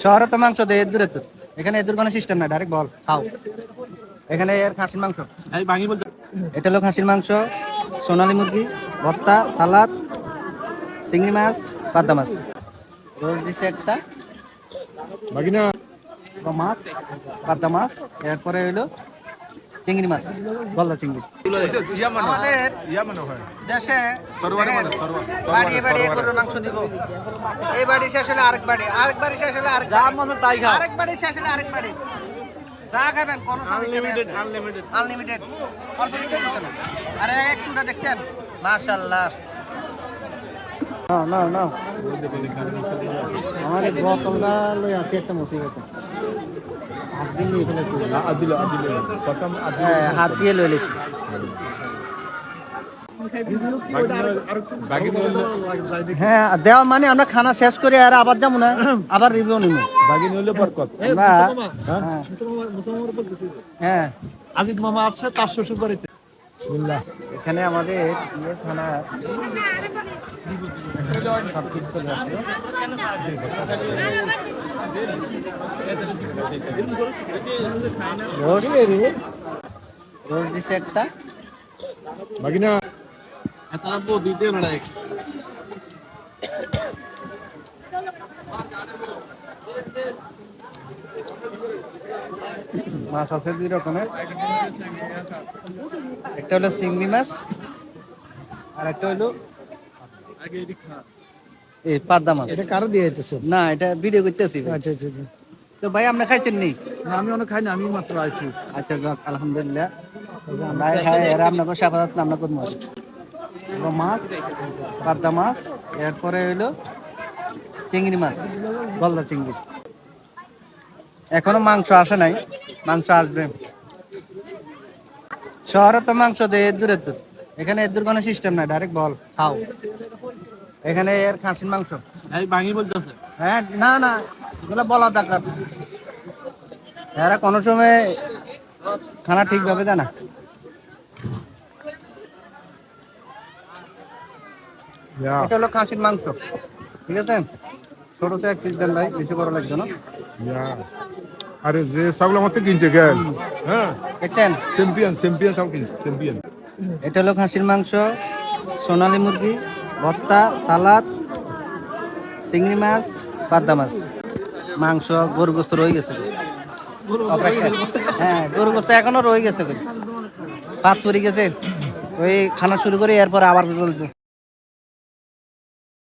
শহরে তো মাংস দেয় এর দূরে তো, এখানে এদের কোনো সিস্টেম নাই, ডাইরেক্ট বল খাও। এখানে এর খাসির মাংস, এটা হলো খাসির মাংস, সোনালী মুরগি, ভর্তা, সালাদ, চিংড়ি মাছ, পাবদা মাছ, রোল দিছে একটা, বাগিনা মাছ, পাবদা মাছ, এরপরে হইলো চিংড়ি মাছ, গলদা চিংড়ি। আমাদের দেশে বাড়ি বাড়ি গরুর মাংস দিব, এই বাড়ি শেষ হলে আরেক বাড়ি, আরেক বাড়ি শেষ হলে আরেক আরেক বাড়ি শেষ হলে আরেক বাড়ি, যা খাবেন কোনো সমস্যা নেই, আনলিমিটেড, অল্প লিমিটেড দিতে না। আরে একটুটা দেখছেন, মাশাআল্লাহ। না না আমার এই বোতলটা লই আছে একটা মুসিবত, হাত দিয়ে লই লেছি। হ্যাঁ দেওয়া মানে আমরা খানা শেষ করে আর আবার যাবো না, আবার রিভিউ নিব। হ্যাঁ আজিজ মামা আছে তার শ্বশুর বাড়িতে। বিসমিল্লাহ। এখানে আমাদের ইয়ে খানা সবকিছু চলে আসলো। রোজ দিছে একটা, বাগিনা মাছ আছে দুই রকমের, একটা হলো চিংড়ি মাছ আর একটা হলো এই পাবদা মাছ। এটা কারো দিয়ে দিতেছে? না এটা ভিডিও করতেছি। আচ্ছা আচ্ছা আচ্ছা। তো ভাই আপনি খাইছেন নি? না আমি অনেক খাই না, আমি মাত্র আইছি। আচ্ছা যাক আলহামদুলিল্লাহ, আমরা খাই এরা আপনাকে সাফাত আমরা করবো। মাছ, পাবদা মাছ, এরপরে হইলো চিংড়ি মাছ, গলদা চিংড়ি। এখনো মাংস আসে নাই, মাংস আসবে। শহরে তো মাংস দেয় এর দূরে তো, এখানে এর দূর কোনো সিস্টেম নাই, ডাইরেক্ট বল খাও। এখানে এর খাসির মাংস, হ্যাঁ না না এগুলো বলা দরকার, এরা কোনো সময় খানা ঠিকভাবে দেয় না। এটা হলো খাসির মাংস, ঠিক আছে, ছোট সে 1 পিস দেন ভাই, বেশি বড় লাগবে না। আরে যে সবগুলো মত কিনছে গেল, হ্যাঁ দেখছেন চ্যাম্পিয়ন চ্যাম্পিয়ন সব কিনছে চ্যাম্পিয়ন। এটা হলো খাসির মাংস, সোনালী মুরগি, ভর্তা, সালাদ, চিংড়ি মাছ, পাবদা মাছ, মাংস, গরু গোস্ত রয়ে গেছে। হ্যাঁ গরু গোস্ত এখনো রয়ে গেছে, পাত পড়ে গেছে, ওই খানা শুরু করে এরপরে আবার চলবে।